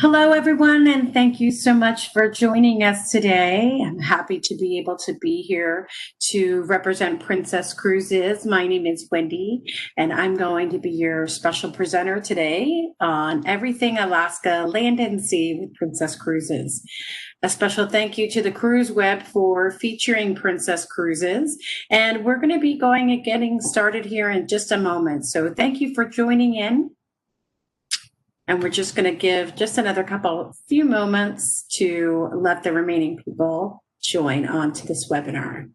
Hello, everyone, and thank you so much for joining us today. I'm happy to be able to be here to represent Princess Cruises. My name is Wendy, and I'm going to be your special presenter today on everything Alaska land and sea with Princess Cruises. A special thank you to the Cruise Web for featuring Princess Cruises, and we're going to be getting started here in just a moment. So thank you for joining in. And we're just going to give just another few moments to let the remaining people join onto this webinar.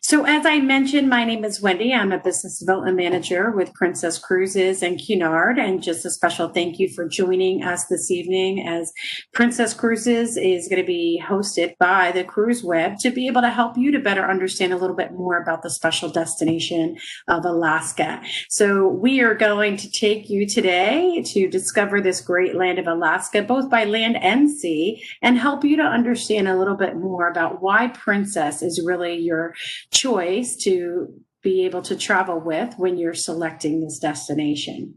So as I mentioned, my name is Wendy. I'm a business development manager with Princess Cruises and Cunard, and just a special thank you for joining us this evening, as Princess Cruises is going to be hosted by the Cruise Web to be able to help you to better understand a little bit more about the special destination of Alaska. So we are going to take you today to discover this great land of Alaska, both by land and sea, and help you to understand a little bit more about why Princess is really your choice to be able to travel with when you're selecting this destination.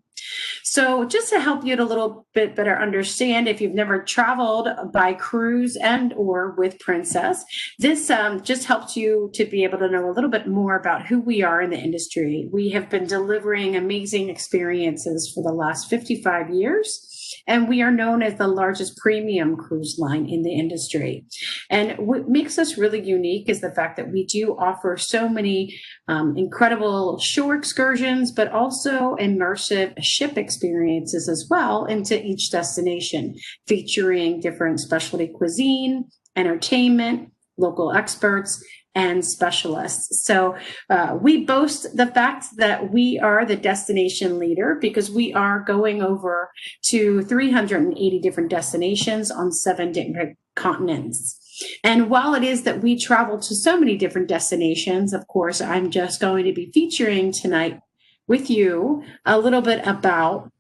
So just to help you to a little bit better understand, if you've never traveled by cruise and or with Princess, this just helps you to be able to know a little bit more about who we are in the industry. We have been delivering amazing experiences for the last 55 years. And we are known as the largest premium cruise line in the industry. And what makes us really unique is the fact that we do offer so many incredible shore excursions, but also immersive ship experiences as well into each destination, featuring different specialty cuisine, entertainment, local experts, and specialists. So we boast the fact that we are the destination leader because we are going over to 380 different destinations on 7 different continents. And while it is that we travel to so many different destinations, of course, I'm just going to be featuring tonight with you a little bit about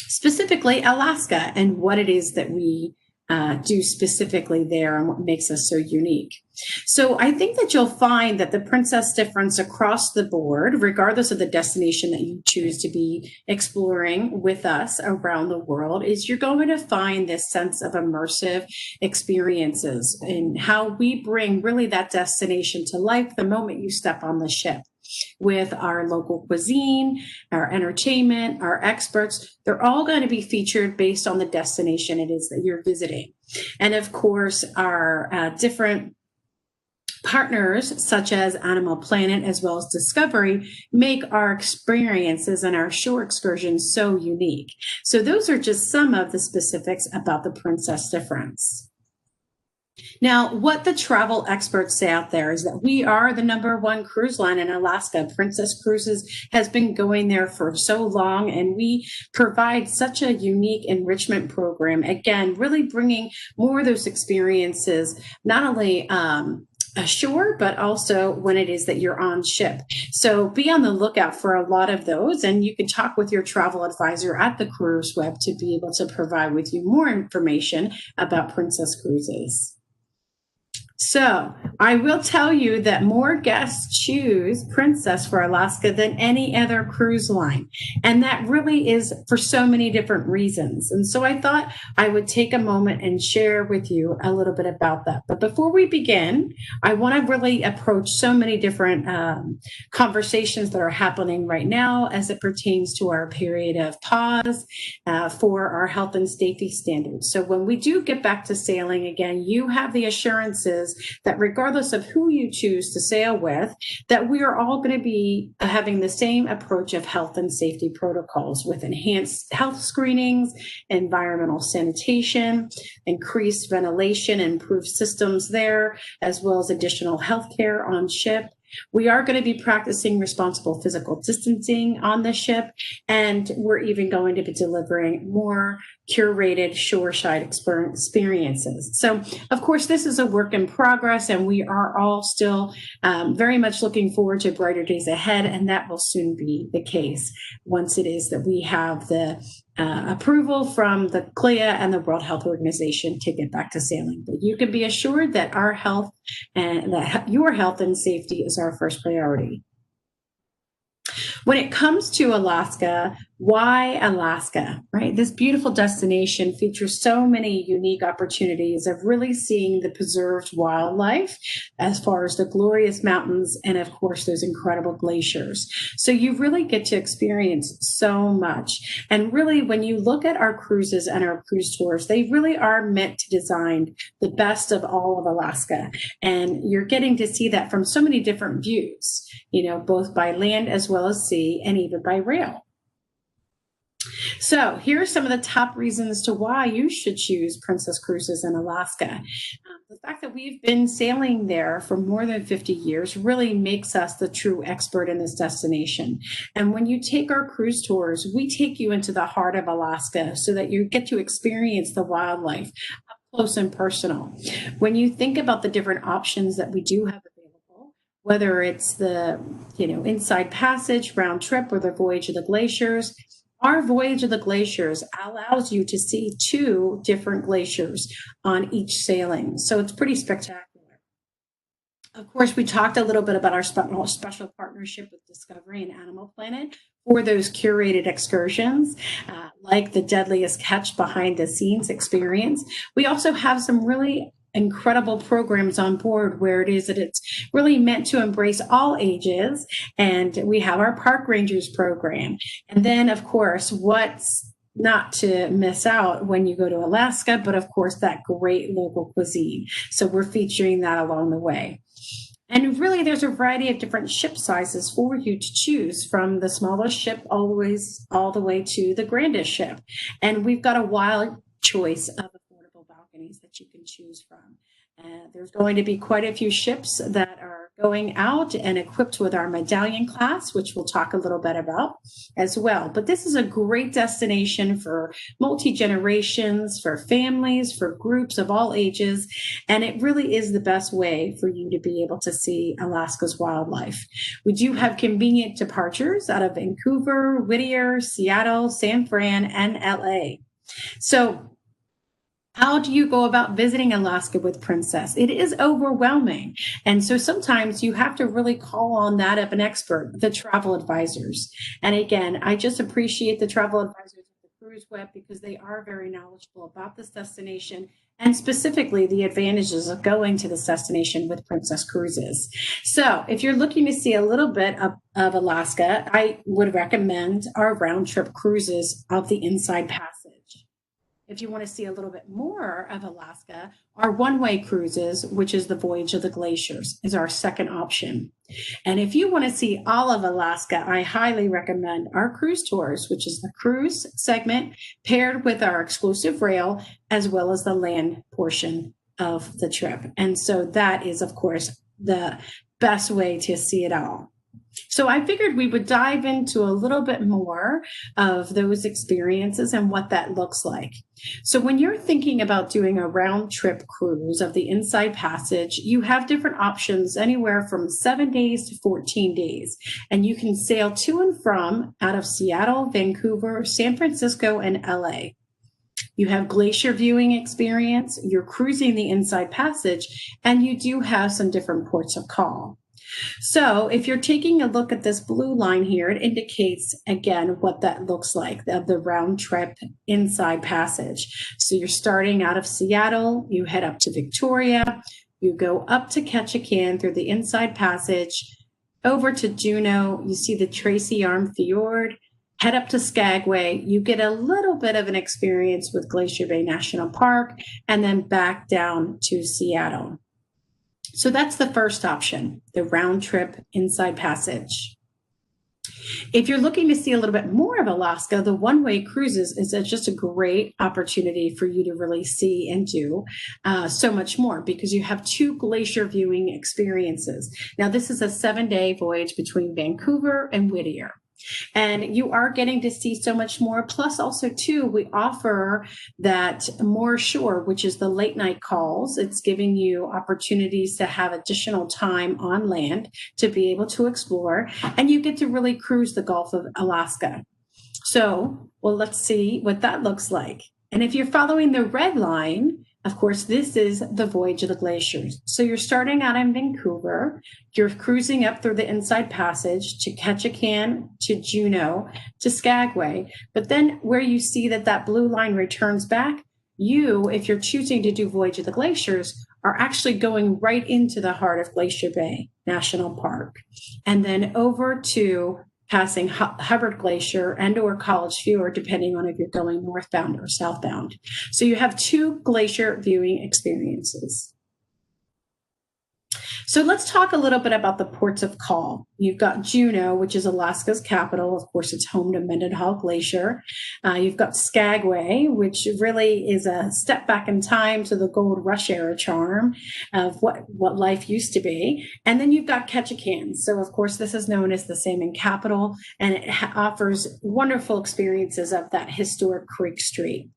specifically Alaska and what it is that we do specifically there and what makes us so unique. So I think that you'll find that the Princess difference across the board, regardless of the destination that you choose to be exploring with us around the world, is you're going to find this sense of immersive experiences and how we bring really that destination to life the moment you step on the ship. With our local cuisine, our entertainment, our experts, they're all going to be featured based on the destination it is that you're visiting. And of course, our different partners, such as Animal Planet, as well as Discovery, make our experiences and our shore excursions so unique. So those are just some of the specifics about the Princess difference. Now, what the travel experts say out there is that we are the #1 cruise line in Alaska. Princess Cruises has been going there for so long, and we provide such a unique enrichment program. Again, really bringing more of those experiences, not only ashore, but also when it is that you're on ship. So be on the lookout for a lot of those, and you can talk with your travel advisor at the Cruise Web to be able to provide with you more information about Princess Cruises. So I will tell you that more guests choose Princess for Alaska than any other cruise line. And that really is for so many different reasons. And so I thought I would take a moment and share with you a little bit about that. But before we begin, I want to really approach so many different conversations that are happening right now as it pertains to our period of pause for our health and safety standards. So when we do get back to sailing again, you have the assurances that regardless of who you choose to sail with, that we are all going to be having the same approach of health and safety protocols with enhanced health screenings, environmental sanitation, increased ventilation, improved systems there, as well as additional health care on ship. We are going to be practicing responsible physical distancing on the ship, and we're even going to be delivering more curated shoreside experiences. So, of course, this is a work in progress, and we are all still very much looking forward to brighter days ahead, and that will soon be the case once it is that we have the approval from the CLIA and the World Health Organization to get back to sailing. But you can be assured that our health and that your health and safety is our first priority. When it comes to Alaska, why Alaska, right? This beautiful destination features so many unique opportunities of really seeing the preserved wildlife as far as the glorious mountains and, of course, those incredible glaciers. So you really get to experience so much. And really, when you look at our cruises and our cruise tours, they really are meant to design the best of all of Alaska. And you're getting to see that from so many different views, both by land as well as sea and even by rail. So here are some of the top reasons to why you should choose Princess Cruises in Alaska. The fact that we've been sailing there for more than 50 years really makes us the true expert in this destination. And when you take our cruise tours, we take you into the heart of Alaska so that you get to experience the wildlife up close and personal. When you think about the different options that we do have available, whether it's the inside passage, round trip, or the voyage of the glaciers, our voyage of the glaciers allows you to see 2 different glaciers on each sailing. So it's pretty spectacular. Of course, we talked a little bit about our special partnership with Discovery and Animal Planet for those curated excursions, like the Deadliest Catch behind the scenes experience. We also have some really incredible programs on board where it's really meant to embrace all ages. And we have our Park Rangers program. And then, of course, what's not to miss out when you go to Alaska, but of course, that great local cuisine. So we're featuring that along the way. And really, there's a variety of different ship sizes for you to choose, from the smallest ship all the way to the grandest ship. And we've got a wild choice of balconies that you can choose from. There's going to be quite a few ships that are going out and equipped with our Medallion class, which we'll talk a little bit about as well. But this is a great destination for multi-generations, for families, for groups of all ages, and it really is the best way for you to be able to see Alaska's wildlife. We do have convenient departures out of Vancouver, Whittier, Seattle, San Fran, and LA. So how do you go about visiting Alaska with Princess? It is overwhelming. And so sometimes you have to really call on that of an expert, the travel advisors. And again, I just appreciate the travel advisors at the Cruise Web because they are very knowledgeable about this destination and specifically the advantages of going to this destination with Princess Cruises. So if you're looking to see a little bit of Alaska, I would recommend our round trip cruises of the Inside Passage. If you want to see a little bit more of Alaska, our one-way cruises, which is the Voyage of the Glaciers, is our second option. And if you want to see all of Alaska, I highly recommend our cruise tours, which is the cruise segment paired with our exclusive rail, as well as the land portion of the trip. And so that is, of course, the best way to see it all. So I figured we would dive into a little bit more of those experiences and what that looks like. So when you're thinking about doing a round trip cruise of the Inside Passage, you have different options anywhere from 7 days to 14 days. And you can sail to and from out of Seattle, Vancouver, San Francisco, and LA. You have glacier viewing experience, you're cruising the Inside Passage, and you do have some different ports of call. So if you're taking a look at this blue line here, it indicates, again, what that looks like of the round trip Inside Passage. So you're starting out of Seattle, you head up to Victoria, you go up to Ketchikan through the Inside Passage, over to Juneau, you see the Tracy Arm Fjord, head up to Skagway, you get a little bit of an experience with Glacier Bay National Park, and then back down to Seattle. So that's the first option, the round trip Inside Passage. If you're looking to see a little bit more of Alaska, the one-way cruises is just a great opportunity for you to really see and do so much more because you have 2 glacier viewing experiences. Now, this is a 7-day voyage between Vancouver and Whittier. And you are getting to see so much more. Plus also too, we offer that more shore, which is the late night calls. It's giving you opportunities to have additional time on land to be able to explore. And you get to really cruise the Gulf of Alaska. So, well, let's see what that looks like. And if you're following the red line, of course, this is the Voyage of the Glaciers. So you're starting out in Vancouver, you're cruising up through the Inside Passage to Ketchikan, to Juneau, to Skagway. But then where you see that that blue line returns back, you, if you're choosing to do Voyage of the Glaciers, are actually going right into the heart of Glacier Bay National Park. And then over to passing Hubbard Glacier and or College Fjord, depending on if you're going northbound or southbound. So you have two glacier viewing experiences. So let's talk a little bit about the ports of call. You've got Juneau, which is Alaska's capital. Of course, it's home to Mendenhall Glacier. You've got Skagway, which really is a step back in time to the gold rush era charm of what life used to be. And then you've got Ketchikan. So, of course, this is known as the Salmon Capital, and it offers wonderful experiences of that historic Creek Street.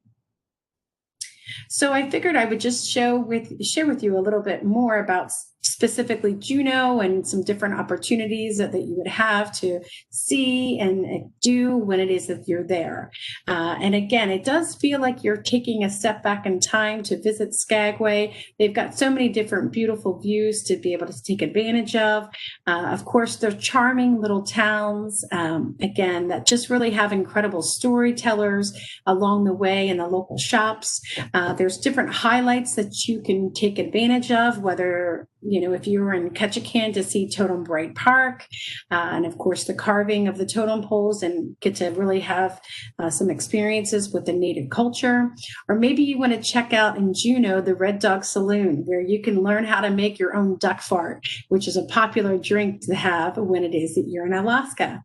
So I figured I would just share with you a little bit more about specifically Juneau and some different opportunities that you would have to see and do when it is that you're there. And again, it does feel like you're taking a step back in time to visit Skagway. They've got so many different beautiful views to be able to take advantage of. Of course, they're charming little towns, again, that just really have incredible storytellers along the way in the local shops. There's different highlights that you can take advantage of, whether if you were in Ketchikan to see Totem Bright Park, and of course the carving of the totem poles and get to really have some experiences with the native culture. Or maybe you want to check out in Juneau the Red Dog Saloon, where you can learn how to make your own duck fart, which is a popular drink to have when it is that you're in Alaska.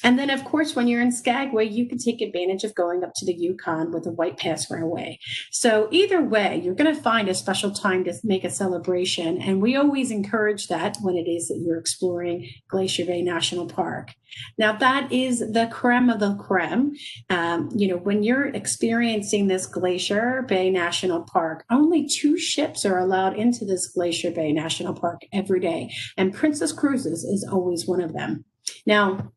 And then, of course, when you're in Skagway, you can take advantage of going up to the Yukon with the White Pass Railway. So either way, you're going to find a special time to make a celebration. And we always encourage that when it is that you're exploring Glacier Bay National Park. Now, that is the creme of the creme. When you're experiencing this Glacier Bay National Park, only 2 ships are allowed into this Glacier Bay National Park every day. And Princess Cruises is always one of them. Now,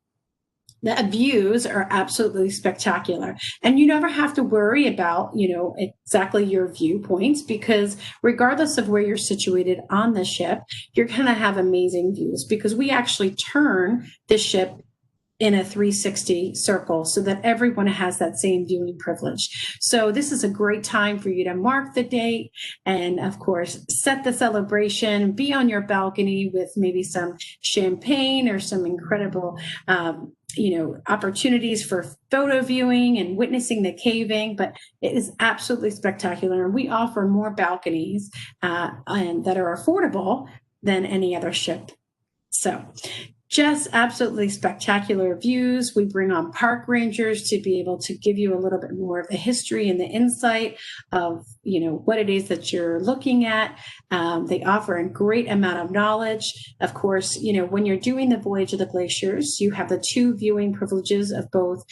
the views are absolutely spectacular. And you never have to worry about, exactly your viewpoints, because regardless of where you're situated on the ship, you're going to have amazing views, because we actually turn the ship in a 360 circle so that everyone has that same viewing privilege. So this is a great time for you to mark the date and, of course, set the celebration, be on your balcony with maybe some champagne or some incredible opportunities for photo viewing and witnessing the caving, but it is absolutely spectacular. And we offer more balconies and that are affordable than any other ship. So just absolutely spectacular views. We bring on park rangers to be able to give you a little bit more of the history and the insight of, what it is that you're looking at. They offer a great amount of knowledge. Of course, when you're doing the Voyage of the Glaciers, you have the 2 viewing privileges of both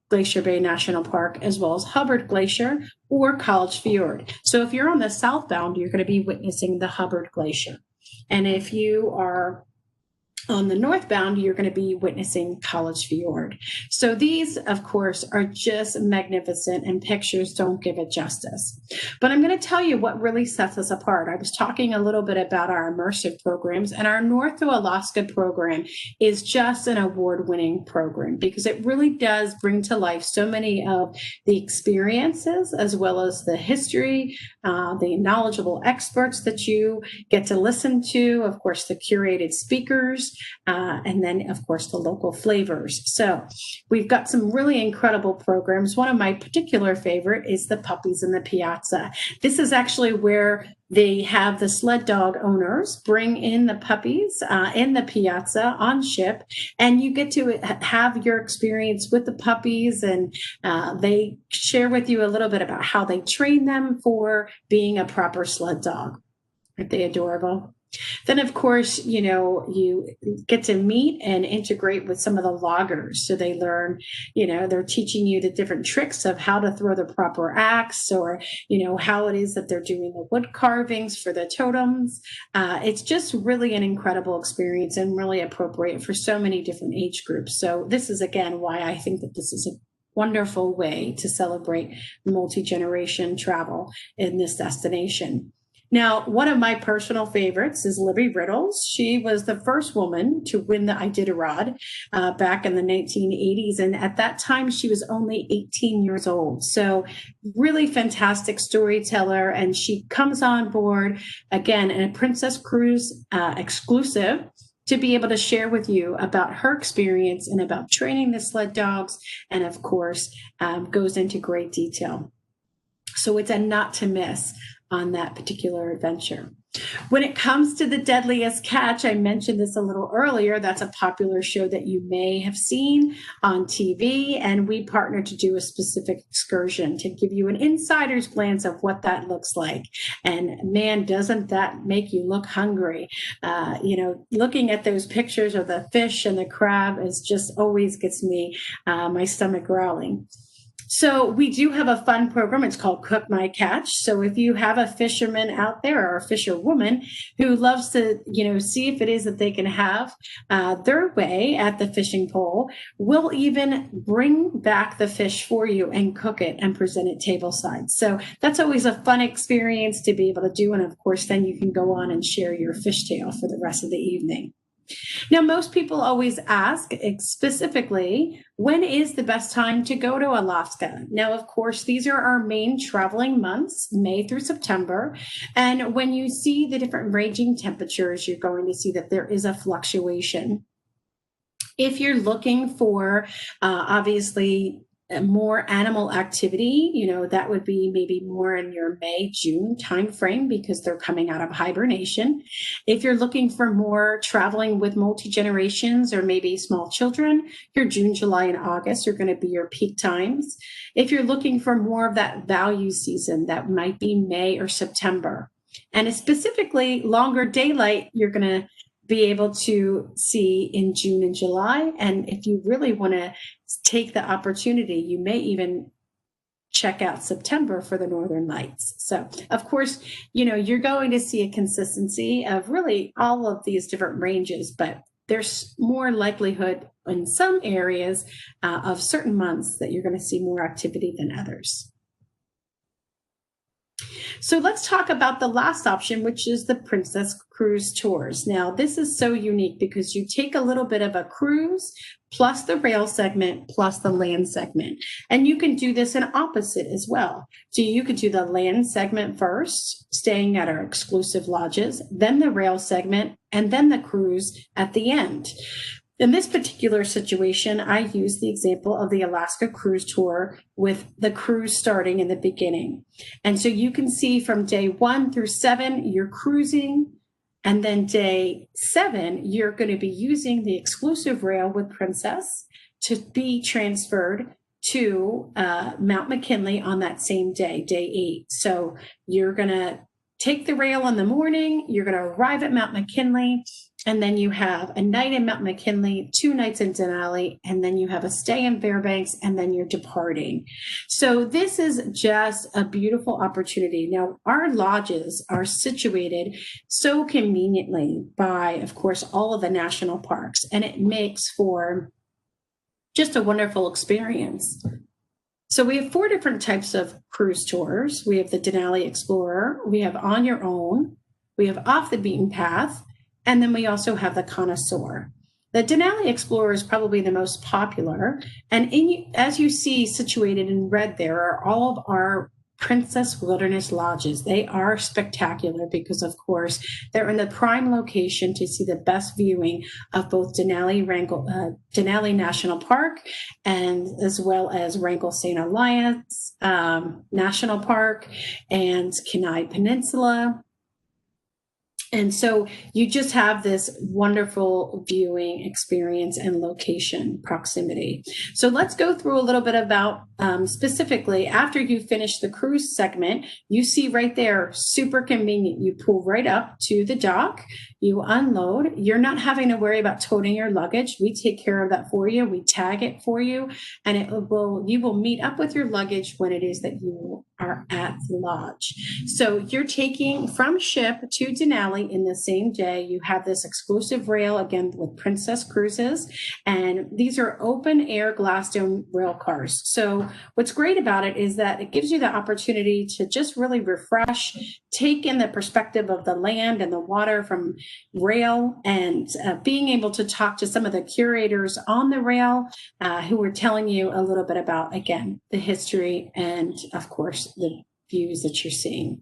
Glacier Bay National Park as well as Hubbard Glacier or College Fjord. So if you're on the southbound, you're going to be witnessing the Hubbard Glacier. And if you are on the northbound, you're going to be witnessing College Fjord. So these, of course, are just magnificent, and pictures don't give it justice. But I'm going to tell you what really sets us apart. I was talking a little bit about our immersive programs, and our North to Alaska program is just an award-winning program because it really does bring to life so many of the experiences as well as the history, the knowledgeable experts that you get to listen to, of course, the curated speakers, and then, of course, the local flavors. So we've got some really incredible programs. One of my particular favorite is the Puppies in the Piazza. This is actually where they have the sled dog owners bring in the puppies in the piazza on ship, and you get to have your experience with the puppies, and they share with you a little bit about how they train them for being a proper sled dog. Aren't they adorable? Then, of course, you get to meet and integrate with some of the loggers. So they learn, they're teaching you the different tricks of how to throw the proper axe, or, how it is that they're doing the wood carvings for the totems. It's just really an incredible experience and really appropriate for so many different age groups. So this is, again, why I think that this is wonderful way to celebrate multi-generation travel in this destination. Now, one of my personal favorites is Libby Riddles. She was the first woman to win the Iditarod back in the 1980s. And at that time, she was only 18 years old. So really fantastic storyteller. And she comes on board, again, in a Princess Cruise exclusive, to be able to share with you about her experience and about training the sled dogs. And of course, goes into great detail. So it's a not to miss on that particular adventure. When it comes to The Deadliest Catch, I mentioned this a little earlier. That's a popular show that you may have seen on TV, and we partnered to do a specific excursion to give you an insider's glance of what that looks like. And man, doesn't that make you look hungry? Looking at those pictures of the fish and the crab is just always gets me my stomach growling. So we do have a fun program. It's called Cook My Catch. So if you have a fisherman out there or a fisherwoman who loves to, see if it is that they can have their way at the fishing pole, we'll even bring back the fish for you and cook it and present it tableside. So that's always a fun experience to be able to do. And of course, then you can go on and share your fish tale for the rest of the evening. Now, most people always ask specifically, when is the best time to go to Alaska? Now, of course, these are our main traveling months, May through September. And when you see the different ranging temperatures, you're going to see that there is a fluctuation. If you're looking for, obviously, more animal activity, that would be maybe more in your May, June timeframe because they're coming out of hibernation. If you're looking for more traveling with multi-generations or maybe small children, your June, July, and August are going to be your peak times. If you're looking for more of that value season, that might be May or September. And specifically longer daylight, you're going to be able to see in June and July. And if you really want to take the opportunity, you may even check out September for the Northern Lights. So of course, you're going to see a consistency of really all of these different ranges, but there's more likelihood in some areas of certain months that you're going to see more activity than others. So let's talk about the last option, which is the Princess Cruise Tours. Now, this is so unique because you take a little bit of a cruise plus the rail segment plus the land segment. And you can do this in opposite as well. So you could do the land segment first, staying at our exclusive lodges, then the rail segment, and then the cruise at the end. In this particular situation, I use the example of the Alaska Cruise Tour with the cruise starting in the beginning. And so you can see from day 1 through 7, you're cruising. And then day 7, you're going to be using the exclusive rail with Princess to be transferred to Mount McKinley on that same day, day 8. So you're going to take the rail in the morning, you're going to arrive at Mount McKinley, and then you have a night in Mount McKinley, 2 nights in Denali, and then you have a stay in Fairbanks, and then you're departing. So this is just a beautiful opportunity. Now, our lodges are situated so conveniently by, of course, all of the national parks, and it makes for just a wonderful experience. So we have 4 different types of cruise tours. We have the Denali Explorer, we have On Your Own, we have Off the Beaten Path, and then we also have the Connoisseur. The Denali Explorer is probably the most popular. And as you see situated in red there are all of our Princess Wilderness Lodges. They are spectacular because, of course, they're in the prime location to see the best viewing of both Denali National Park and as well as Wrangell St. Alliance National Park and Kenai Peninsula. And so you just have this wonderful viewing experience and location proximity. So let's go through a little bit about specifically after you finish the cruise segment, you see right there, super convenient. You pull right up to the dock, you unload. You're not having to worry about toting your luggage. We take care of that for you. We tag it for you, and you will meet up with your luggage when it is that you are at the lodge. So you're taking from ship to Denali Denali in the same day. You have this exclusive rail, again, with Princess Cruises, and these are open air glass dome rail cars. So what's great about it is that it gives you the opportunity to just really refresh, take in the perspective of the land and the water from rail, and being able to talk to some of the curators on the rail who are telling you a little bit about, again, the history and, of course, the views that you're seeing.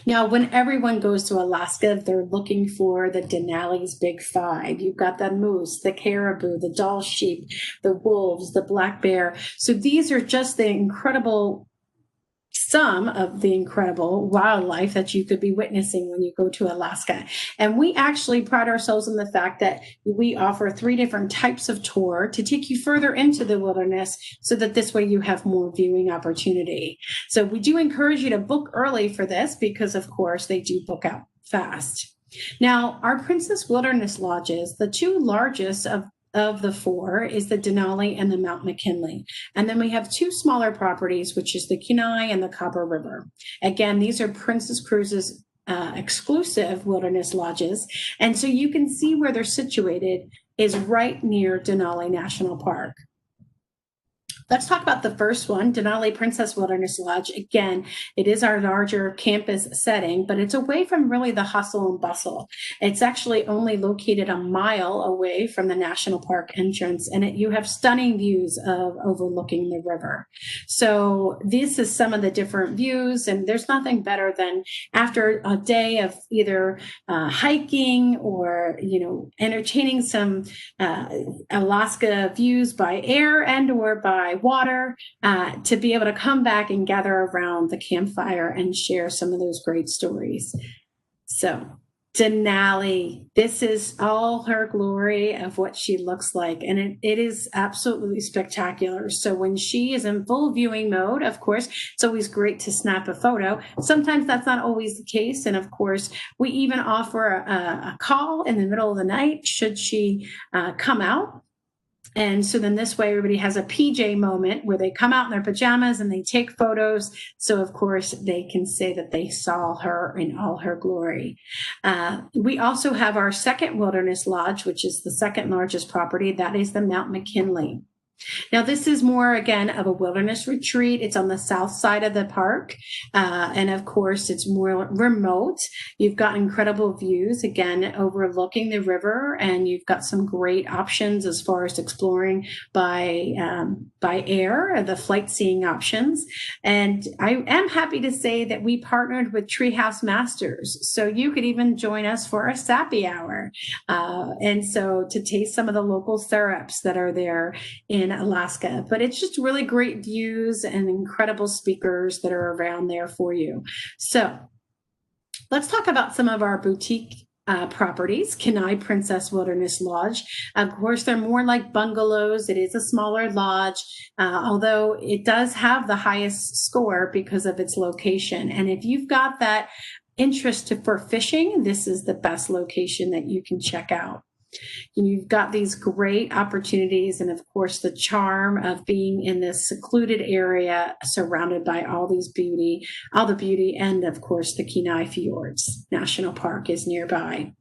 Now, when everyone goes to Alaska, they're looking for the Denali's Big Five. You've got the moose, the caribou, the Dall sheep, the wolves, the black bear. So these are just the incredible, some of the incredible wildlife that you could be witnessing when you go to Alaska. And we actually pride ourselves in the fact that we offer 3 different types of tour to take you further into the wilderness, so that this way you have more viewing opportunity. So we do encourage you to book early for this, because of course they do book out fast. Now, our Princess Wilderness Lodges, the 2 largest of the 4 is the Denali and the Mount McKinley. And then we have 2 smaller properties, which is the Kenai and the Copper River. Again, these are Princess Cruises exclusive wilderness lodges. And so you can see where they're situated is right near Denali National Park. Let's talk about the first one, Denali Princess Wilderness Lodge. Again, it is our larger campus setting, but it's away from really the hustle and bustle. It's actually only located a mile away from the national park entrance, and you have stunning views of overlooking the river. So this is some of the different views, and there's nothing better than after a day of either hiking or, entertaining some Alaska views by air and or by water, to be able to come back and gather around the campfire and share some of those great stories. So Denali, this is all her glory of what she looks like, and it is absolutely spectacular. So when she is in full viewing mode, of course, it's always great to snap a photo. Sometimes that's not always the case, and of course, we even offer a call in the middle of the night should she come out. And so then this way everybody has a PJ moment where they come out in their pajamas and they take photos. So of course they can say that they saw her in all her glory. We also have our second wilderness lodge, which is the second largest property. That is the Mount McKinley. Now, this is more, again, of a wilderness retreat. It's on the south side of the park. And of course, it's more remote. You've got incredible views, again, overlooking the river. And you've got some great options as far as exploring by air, the flight seeing options. And I am happy to say that we partnered with Treehouse Masters. So you could even join us for a sappy hour. And so to taste some of the local syrups that are there in Alaska, but it's just really great views and incredible speakers that are around there for you. So let's talk about some of our boutique properties. Kenai Princess Wilderness Lodge. Of course, they're more like bungalows. It is a smaller lodge, although it does have the highest score because of its location. And if you've got that interest for fishing, this is the best location that you can check out. You've got these great opportunities, and of course the charm of being in this secluded area surrounded by all the beauty, and of course the Kenai Fjords National Park is nearby.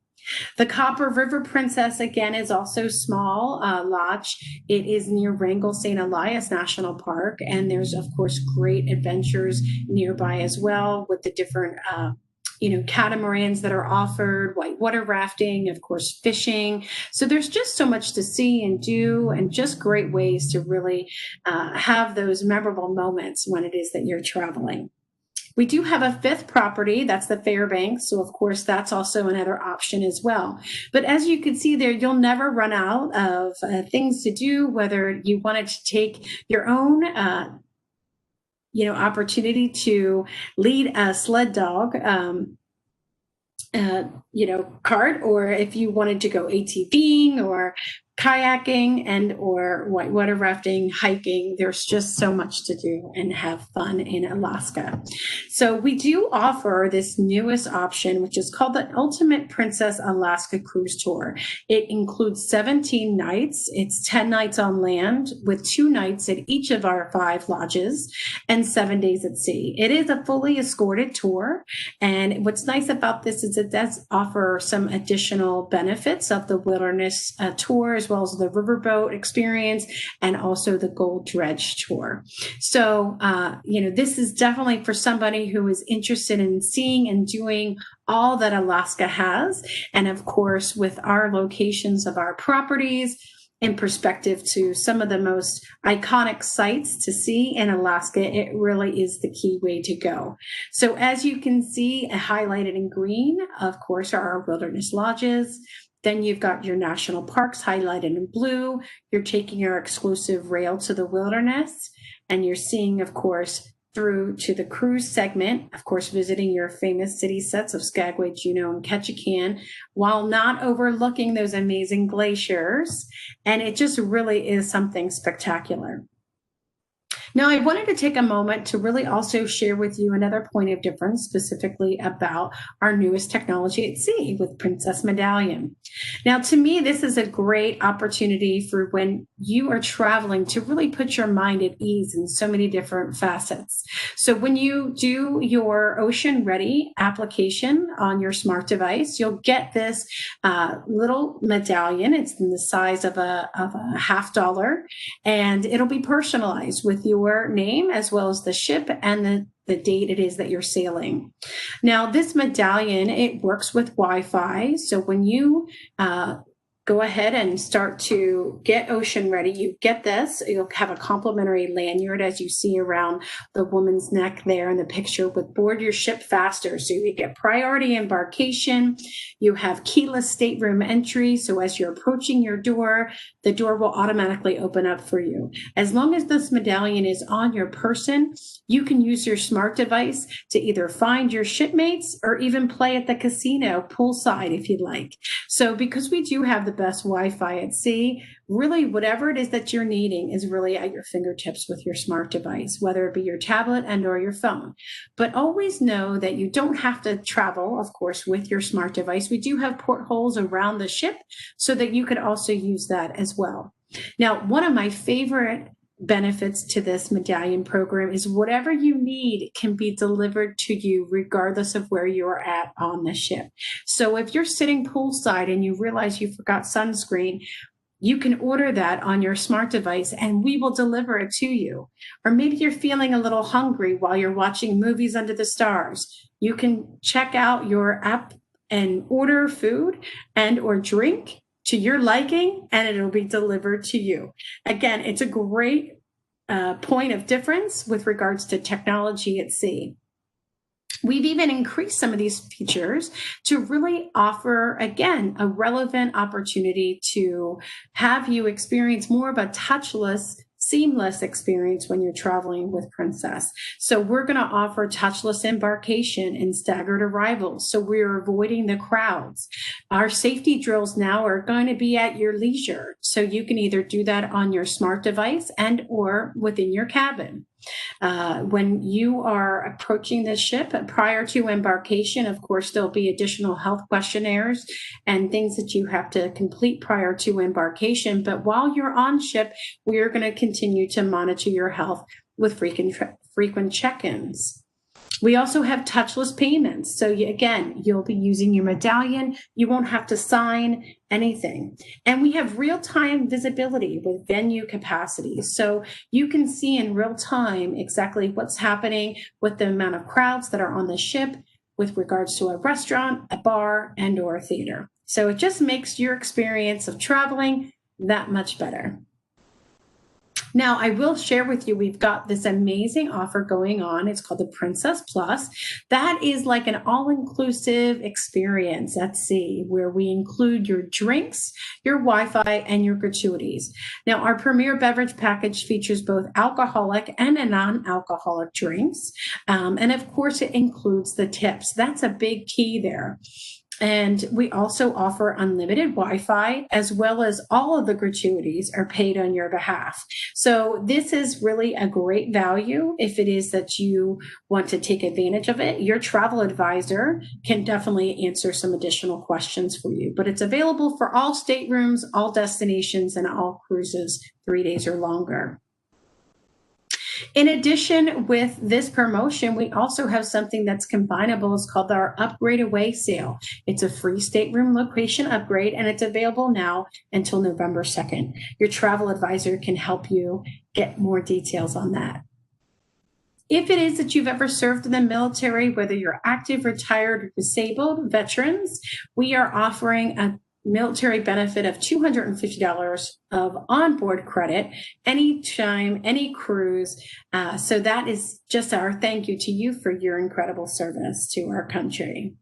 The Copper River Princess, again, is also small lodge. It is near Wrangell St. Elias National Park, and there's of course great adventures nearby as well with the different catamarans that are offered, whitewater rafting, of course, fishing. So there's just so much to see and do, and just great ways to really have those memorable moments when it is that you're traveling. We do have a fifth property, that's the Fairbanks. So of course, that's also another option as well. But as you can see there, you'll never run out of things to do, whether you wanted to take your own opportunity to lead a sled dog, cart, or if you wanted to go ATVing or kayaking and or whitewater rafting, hiking. There's just so much to do and have fun in Alaska. So we do offer this newest option, which is called the Ultimate Princess Alaska Cruise Tour. It includes 17 nights. It's 10 nights on land with 2 nights at each of our 5 lodges and 7 days at sea. It is a fully escorted tour. And what's nice about this is it does offer some additional benefits of the wilderness tour, as well as the riverboat experience and also the gold dredge tour. So, this is definitely for somebody who is interested in seeing and doing all that Alaska has. And of course, with our locations of our properties in perspective to some of the most iconic sites to see in Alaska, it really is the key way to go. So as you can see, highlighted in green, of course, are our wilderness lodges. Then you've got your national parks highlighted in blue. You're taking your exclusive rail to the wilderness, and you're seeing, of course, through to the cruise segment, of course, visiting your famous city sets of Skagway, Juneau, and Ketchikan, while not overlooking those amazing glaciers. And it just really is something spectacular. Now, I wanted to take a moment to really also share with you another point of difference, specifically about our newest technology at sea with Princess Medallion. Now, to me, this is a great opportunity for when you are traveling to really put your mind at ease in so many different facets. So when you do your Ocean Ready application on your smart device, you'll get this little medallion. It's in the size of a $50, and it'll be personalized with your name as well as the ship and the date it is that you're sailing. Now, this medallion, it works with Wi-Fi. So when you go ahead and start to get Ocean Ready, you get this. You'll have a complimentary lanyard, as you see around the woman's neck there in the picture, with Board Your Ship Faster. So you get priority embarkation. You have keyless stateroom entry. So as you're approaching your door, the door will automatically open up for you. As long as this medallion is on your person, you can use your smart device to either find your shipmates or even play at the casino poolside if you'd like. So because we do have the best Wi-Fi at sea, really whatever it is that you're needing is really at your fingertips with your smart device, whether it be your tablet and or your phone. But always know that you don't have to travel, of course, with your smart device. We do have portholes around the ship so that you could also use that as well. Now, one of my favorite benefits to this Medallion program is whatever you need can be delivered to you regardless of where you're at on the ship. So if you're sitting poolside and you realize you forgot sunscreen, you can order that on your smart device and we will deliver it to you. Or maybe you're feeling a little hungry while you're watching movies under the stars. You can check out your app and order food and or drink to your liking, and it'll be delivered to you. Again, it's a great point of difference with regards to technology at sea. We've even increased some of these features to really offer, again, a relevant opportunity to have you experience more of a touchless, seamless experience when you're traveling with Princess. So we're going to offer touchless embarkation and staggered arrivals. So we're avoiding the crowds. Our safety drills now are going to be at your leisure. So you can either do that on your smart device and or within your cabin. When you are approaching the ship prior to embarkation, of course, there'll be additional health questionnaires and things that you have to complete prior to embarkation. But while you're on ship, we are going to continue to monitor your health with frequent check-ins. We also have touchless payments. So again, you'll be using your medallion. You won't have to sign anything. And we have real-time visibility with venue capacity. So you can see in real time exactly what's happening with the amount of crowds that are on the ship with regards to a restaurant, a bar, and or a theater. So it just makes your experience of traveling that much better. Now, I will share with you, we've got this amazing offer going on. It's called the Princess Plus. That is like an all-inclusive experience at sea where we include your drinks, your Wi-Fi, and your gratuities. Now, our premier beverage package features both alcoholic and non-alcoholic drinks. And of course, it includes the tips. That's a big key there. And we also offer unlimited Wi-Fi, as well as all of the gratuities are paid on your behalf. So this is really a great value if it is that you want to take advantage of it. Your travel advisor can definitely answer some additional questions for you, but it's available for all staterooms, all destinations, and all cruises 3 days or longer. In addition, with this promotion, we also have something that's combinable. It's called our Upgrade Away sale. It's a free stateroom location upgrade, and it's available now until November 2nd. Your travel advisor can help you get more details on that. If it is that you've ever served in the military, whether you're active, retired, or disabled, veterans, we are offering a military benefit of $250 of onboard credit anytime, any cruise. So that is just our thank you to you for your incredible service to our country.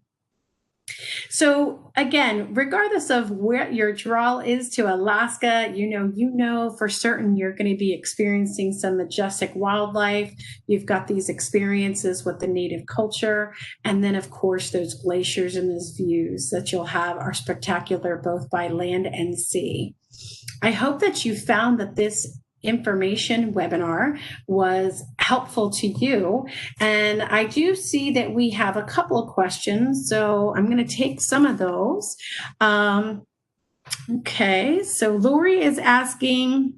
So again, regardless of where your draw is to Alaska, you know for certain you're going to be experiencing some majestic wildlife. You've got these experiences with the native culture. And then, of course, those glaciers and those views that you'll have are spectacular, both by land and sea. I hope that you found that this information webinar was helpful to you. And I do see that we have a couple of questions, so I'm going to take some of those. Okay, so Lori is asking,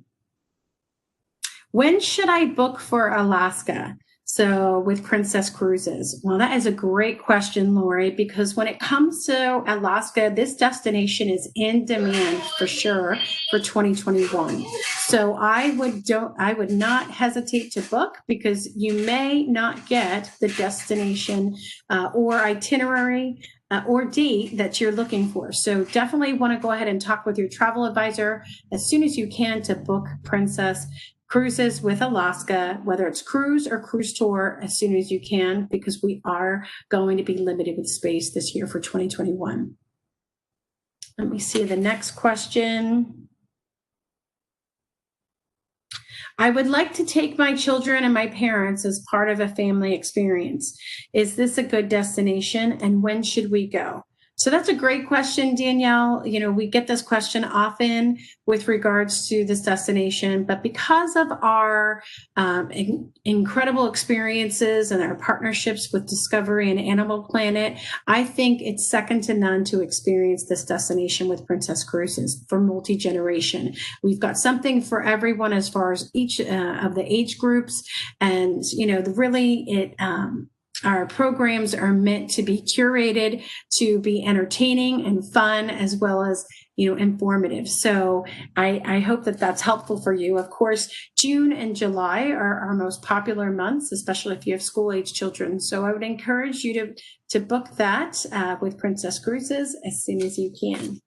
when should I book for Alaska? So with Princess Cruises. Well, that is a great question, Lori, because when it comes to Alaska, this destination is in demand for sure for 2021. So I would not hesitate to book, because you may not get the destination or itinerary or date that you're looking for. So definitely want to go ahead and talk with your travel advisor as soon as you can to book Princess Cruises with Alaska, whether it's cruise or cruise tour, as soon as you can, because we are going to be limited with space this year for 2021. Let me see the next question. I would like to take my children and my parents as part of a family experience. Is this a good destination, and when should we go? So that's a great question, Danielle. We get this question often with regards to this destination, but because of our incredible experiences and our partnerships with Discovery and Animal Planet, I think it's second to none to experience this destination with Princess Cruises for multi-generation. We've got something for everyone as far as each of the age groups, and our programs are meant to be curated to be entertaining and fun, as well as, informative. So I hope that that's helpful for you. Of course, June and July are our most popular months, especially if you have school-age children. So I would encourage you to book that with Princess Cruises as soon as you can.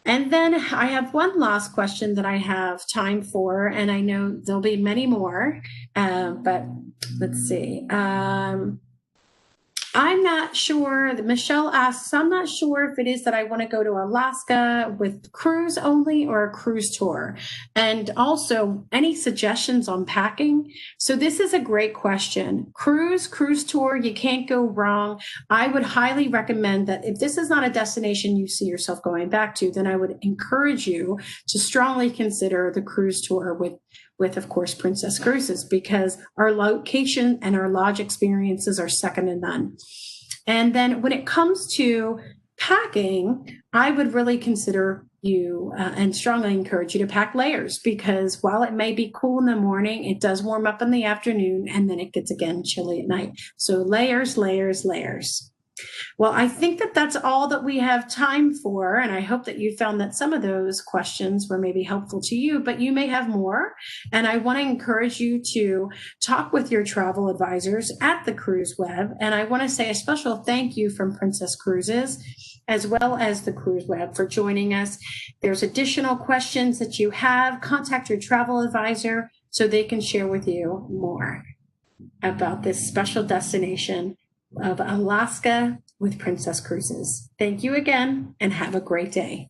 And then I have one last question that I have time for, and I know there'll be many more, but let's see. I'm not sure. Michelle asks, I'm not sure if it is that I want to go to Alaska with cruise only or a cruise tour. And also, any suggestions on packing? So this is a great question. Cruise tour, you can't go wrong. I would highly recommend that if this is not a destination you see yourself going back to, then I would encourage you to strongly consider the cruise tour with of course, Princess Cruises, because our location and our lodge experiences are second to none. And then when it comes to packing, I would really consider you and strongly encourage you to pack layers, because while it may be cool in the morning, it does warm up in the afternoon, and then it gets again chilly at night. So layers, layers, layers. Well, I think that that's all that we have time for, and I hope that you found that some of those questions were maybe helpful to you, but you may have more, and I want to encourage you to talk with your travel advisors at the Cruise Web, and I want to say a special thank you from Princess Cruises as well as the Cruise Web for joining us. There's additional questions that you have, contact your travel advisor so they can share with you more about this special destination of Alaska with Princess Cruises. Thank you again, and have a great day.